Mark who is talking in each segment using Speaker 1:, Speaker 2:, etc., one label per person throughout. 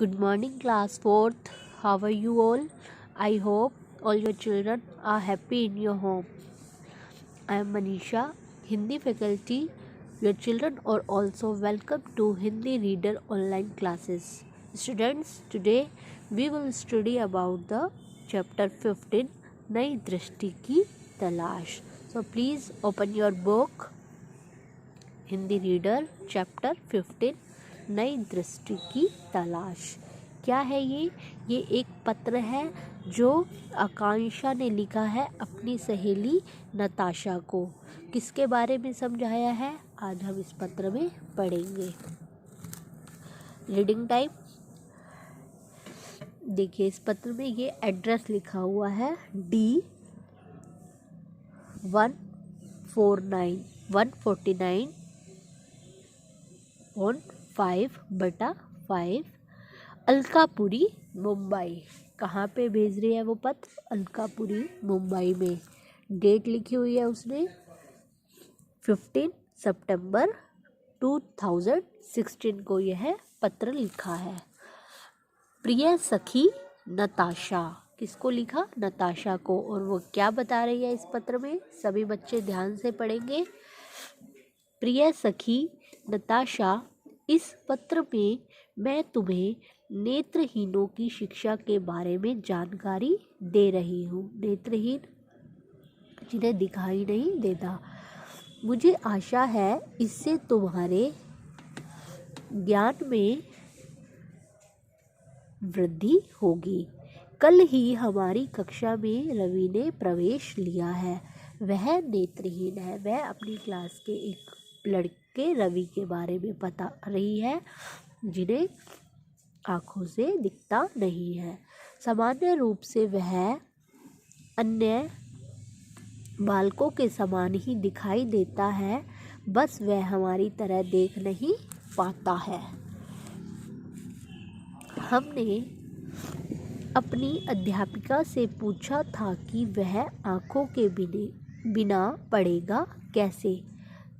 Speaker 1: Good morning, class 4th. How are you all? I hope all your children are happy in your home. I am Manisha, Hindi faculty. Your children are also welcome to Hindi Reader online classes. Students, today we will study about the chapter 15, नई दृष्टि की तलाश. So please open your book, Hindi reader chapter 15, नई दृष्टि की तलाश. क्या है ये एक पत्र है जो आकांक्षा ने लिखा है अपनी सहेली नताशा को. किसके बारे में समझाया है आज हम इस पत्र में पढ़ेंगे. Reading time. देखिए इस पत्र में ये एड्रेस लिखा हुआ है D149.5/5 अलकापुरी मुंबई. कहाँ पे भेज रही है वो पत्र? अलकापुरी मुंबई में. डेट लिखी हुई है उसने 15 सितंबर 2016 को यह पत्र लिखा है. प्रिय सखी नताशा. किसको लिखा? नताशा को. और वो क्या बता रही है इस पत्र में? सभी बच्चे ध्यान से पढ़ेंगे. प्रिय सखी नताशा, इस पत्र में मैं तुम्हें नेत्रहीनों की शिक्षा के बारे में जानकारी दे रही हूँ. नेत्रहीन जिन्हें दिखाई नहीं देता. मुझे आशा है इससे तुम्हारे ज्ञान में वृद्धि होगी. कल ही हमारी कक्षा में रवि ने प्रवेश लिया है. वह नेत्रहीन है. वह अपनी क्लास के एक लड़के रवि के बारे में बता रही है जिन्हें आँखों से दिखता नहीं है. सामान्य रूप से वह अन्य बालकों के समान ही दिखाई देता है, बस वह हमारी तरह देख नहीं पाता है. हमने अपनी अध्यापिका से पूछा था कि वह आँखों के बिना पढ़ेगा कैसे.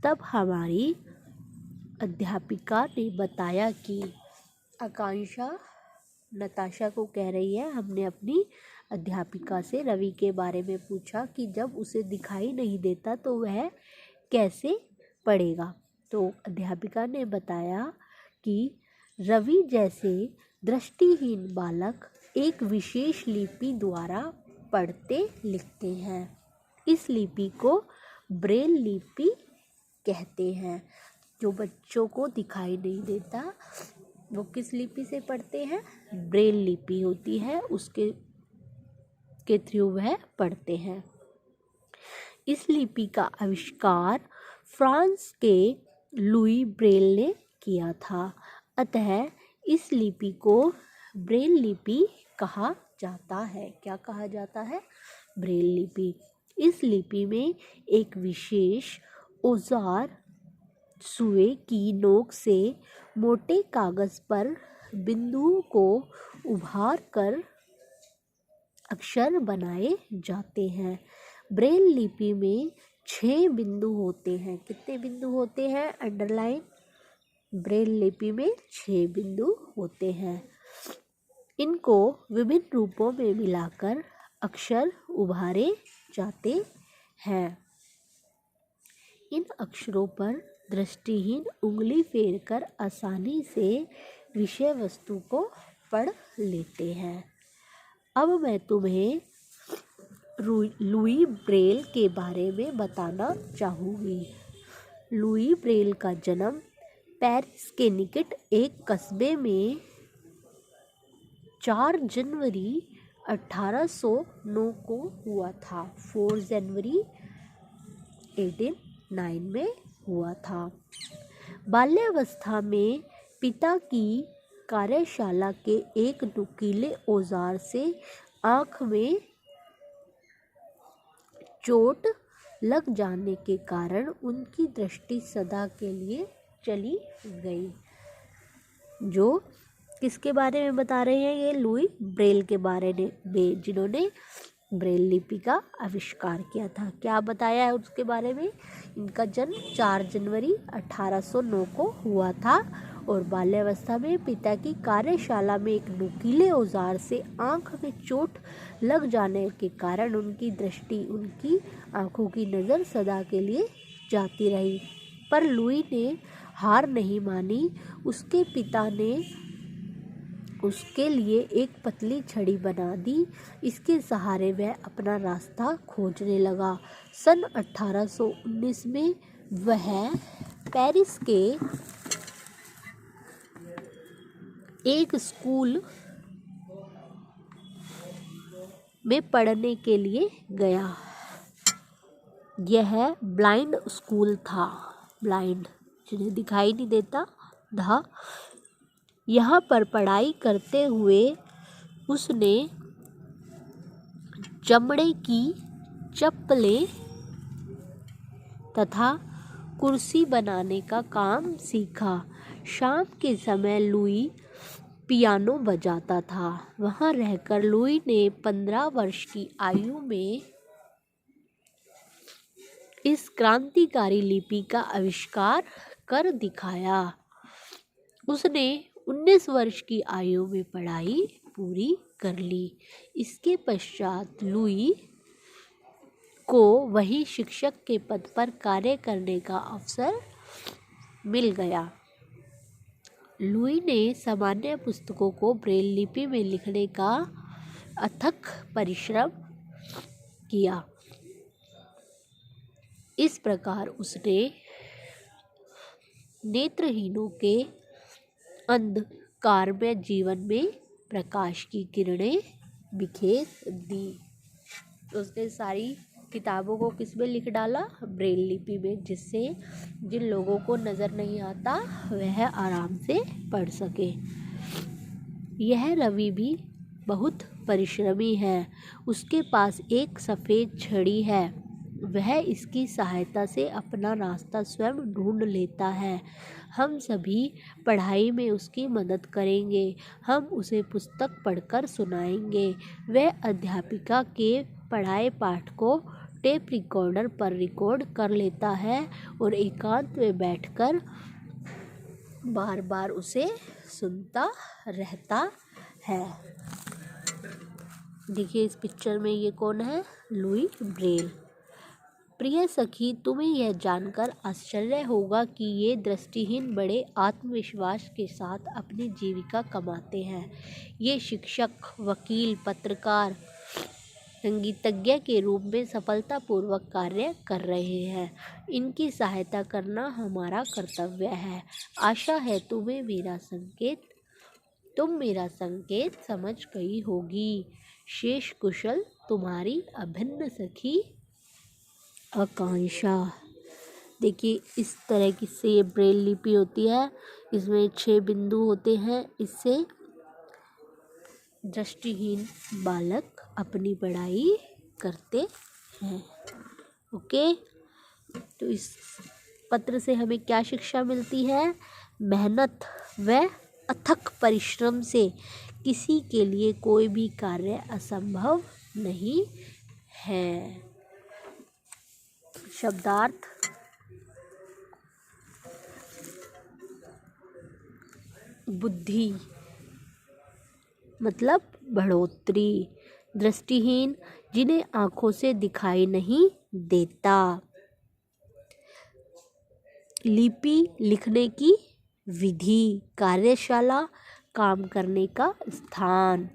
Speaker 1: तब हमारी अध्यापिका ने बताया कि आकांक्षा नताशा को कह रही है हमने अपनी अध्यापिका से रवि के बारे में पूछा कि जब उसे दिखाई नहीं देता तो वह कैसे पढ़ेगा. तो अध्यापिका ने बताया कि रवि जैसे दृष्टिहीन बालक एक विशेष लिपि द्वारा पढ़ते लिखते हैं. इस लिपि को ब्रेल लिपि कहते हैं. जो बच्चों को दिखाई नहीं देता वो किस लिपि से पढ़ते हैं? ब्रेल लिपि होती है उसके थ्रू वह पढ़ते हैं. इस लिपि का आविष्कार फ्रांस के लुई ब्रेल ने किया था. अतः इस लिपि को ब्रेल लिपि कहा जाता है. क्या कहा जाता है? ब्रेल लिपि. इस लिपि में एक विशेष औजार सुए की नोक से मोटे कागज पर बिंदुओं को उभार कर अक्षर बनाए जाते हैं. ब्रेल लिपि में 6 बिंदु होते हैं. कितने बिंदु होते हैं? अंडरलाइन. ब्रेल लिपि में 6 बिंदु होते हैं. इनको विभिन्न रूपों में मिलाकर अक्षर उभारे जाते हैं. इन अक्षरों पर दृष्टिहीन उंगली फेरकर आसानी से विषय वस्तु को पढ़ लेते हैं. अब मैं तुम्हें लुई ब्रेल के बारे में बताना चाहूँगी. लुई ब्रेल का जन्म पेरिस के निकट एक कस्बे में 4 जनवरी 1809 को हुआ था. 4 जनवरी 1809 में हुआ था. बाल्यावस्था में पिता की कार्यशाला के एक नुकीले औजार से आँख में चोट लग जाने के कारण उनकी दृष्टि सदा के लिए चली गई. जो किसके बारे में बता रहे हैं? ये लुई ब्रेल के बारे में जिन्होंने ब्रेल लिपि का आविष्कार किया था. क्या बताया है उसके बारे में? इनका जन्म 4 जनवरी 1809 को हुआ था और बाल्यावस्था में पिता की कार्यशाला में एक नुकीले औजार से आंख में चोट लग जाने के कारण उनकी दृष्टि, उनकी आंखों की नज़र सदा के लिए जाती रही। पर लुई ने हार नहीं मानी। उसके पिता ने उसके लिए एक पतली छड़ी बना दी। इसके सहारे वह अपना रास्ता खोजने लगा। सन 1819 में वह पेरिस के एक स्कूल में पढ़ने के लिए गया। यह ब्लाइंड स्कूल था, ब्लाइंड जिन्हें दिखाई नहीं देता था। यहाँ पर पढ़ाई करते हुए उसने चमड़े की चप्पलें तथा कुर्सी बनाने का काम सीखा। शाम के समय लुई पियानो बजाता था। वहाँ रहकर लुई ने 15 वर्ष की आयु में इस क्रांतिकारी लिपि का आविष्कार कर दिखाया। उसने 19 वर्ष की आयु में पढ़ाई पूरी कर ली। इसके पश्चात लुई को वही शिक्षक के पद पर कार्य करने का अवसर मिल गया। लुई ने सामान्य पुस्तकों को ब्रेल लिपि में लिखने का अथक परिश्रम किया। इस प्रकार उसने नेत्रहीनों के अंधकारमय जीवन में प्रकाश की किरणें बिखेर दी। उसने सारी किताबों को किस में लिख डाला? ब्रेल लिपि में, जिससे जिन लोगों को नज़र नहीं आता वह आराम से पढ़ सके। यह रवि भी बहुत परिश्रमी है। उसके पास एक सफ़ेद छड़ी है। वह इसकी सहायता से अपना रास्ता स्वयं ढूंढ लेता है। हम सभी पढ़ाई में उसकी मदद करेंगे। हम उसे पुस्तक पढ़कर सुनाएंगे। वह अध्यापिका के पढ़ाए पाठ को टेप रिकॉर्डर पर रिकॉर्ड कर लेता है और एकांत में बैठकर बार बार उसे सुनता रहता है। देखिए इस पिक्चर में ये कौन है? Louis Braille. प्रिय सखी, तुम्हें यह जानकर आश्चर्य होगा कि ये दृष्टिहीन बड़े आत्मविश्वास के साथ अपनी जीविका कमाते हैं। ये शिक्षक, वकील, पत्रकार, संगीतज्ञ के रूप में सफलतापूर्वक कार्य कर रहे हैं। इनकी सहायता करना हमारा कर्तव्य है। आशा है तुम मेरा संकेत समझ गई होगी। शेष कुशल तुम्हारी अभिन्न सखी आकांक्षा। देखिए इस तरह की से ये ब्रेल लिपि होती है। इसमें 6 बिंदु होते हैं। इससे दृष्टिहीन बालक अपनी पढ़ाई करते हैं। ओके, तो इस पत्र से हमें क्या शिक्षा मिलती है? मेहनत व अथक परिश्रम से किसी के लिए कोई भी कार्य असंभव नहीं है। शब्दार्थ: बुद्धि मतलब बढ़ोतरी। दृष्टिहीन जिन्हें आँखों से दिखाई नहीं देता। लिपि लिखने की विधि। कार्यशाला काम करने का स्थान।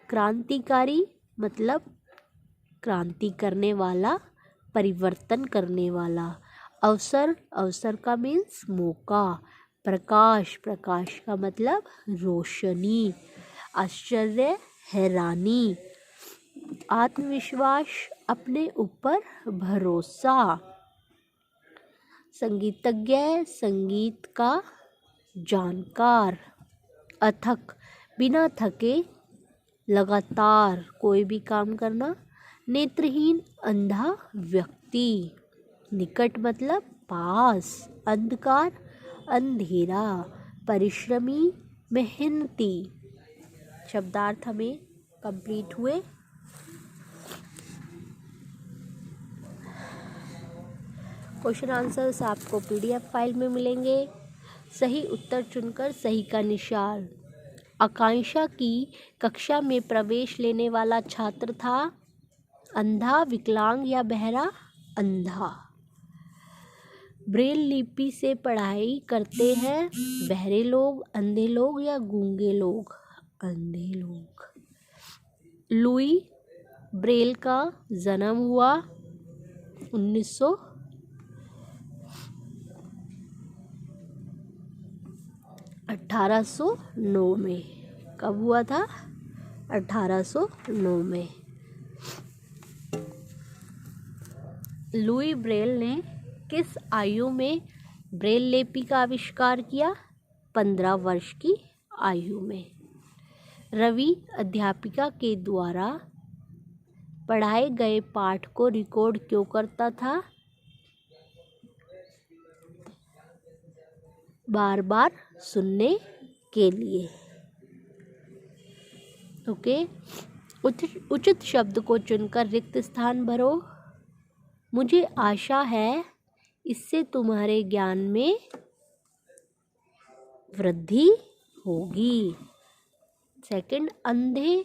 Speaker 1: क्रांतिकारी मतलब क्रांति करने वाला, परिवर्तन करने वाला। अवसर, अवसर का मीन्स मौका। प्रकाश, प्रकाश का मतलब रोशनी। आश्चर्य, हैरानी। आत्मविश्वास, अपने ऊपर भरोसा। संगीतज्ञ, संगीत का जानकार। अथक, बिना थके लगातार कोई भी काम करना। नेत्रहीन, अंधा व्यक्ति। निकट मतलब पास। अंधकार, अंधेरा। परिश्रमी, मेहनती। शब्दार्थ हमें कंप्लीट हुए। क्वेश्चन आंसर्स आपको PDF फाइल में मिलेंगे। सही उत्तर चुनकर सही का निशान। आकांक्षा की कक्षा में प्रवेश लेने वाला छात्र था अंधा, विकलांग या बहरा? अंधा। ब्रेल लिपि से पढ़ाई करते हैं बहरे लोग, अंधे लोग या गूंगे लोग? अंधे लोग। लुई ब्रेल का जन्म हुआ 1809 में। कब हुआ था? 1809 में। लुई ब्रेल ने किस आयु में ब्रेल लिपि का आविष्कार किया? 15 वर्ष की आयु में। रवि अध्यापिका के द्वारा पढ़ाए गए पाठ को रिकॉर्ड क्यों करता था? बार बार सुनने के लिए। ओके। उचित शब्द को चुनकर रिक्त स्थान भरो। मुझे आशा है इससे तुम्हारे ज्ञान में वृद्धि होगी। सेकंड, अंधे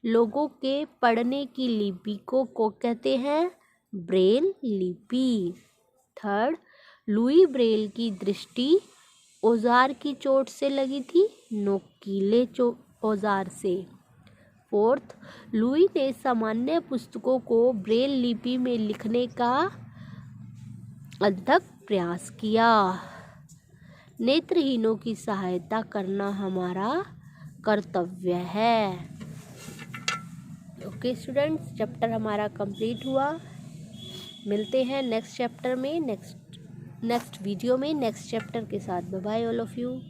Speaker 1: लोगों के पढ़ने की लिपि को कहते हैं? ब्रेल लिपि। थर्ड, लुई ब्रेल की दृष्टि औजार की चोट से लगी थी? नोकीले औजार से। फोर्थ, लुई ने सामान्य पुस्तकों को ब्रेल लिपि में लिखने का अथक प्रयास किया। नेत्रहीनों की सहायता करना हमारा कर्तव्य है। ओके स्टूडेंट्स, चैप्टर हमारा कंप्लीट हुआ। मिलते हैं नेक्स्ट चैप्टर में, नेक्स्ट वीडियो में नेक्स्ट चैप्टर के साथ। Bye bye all of you.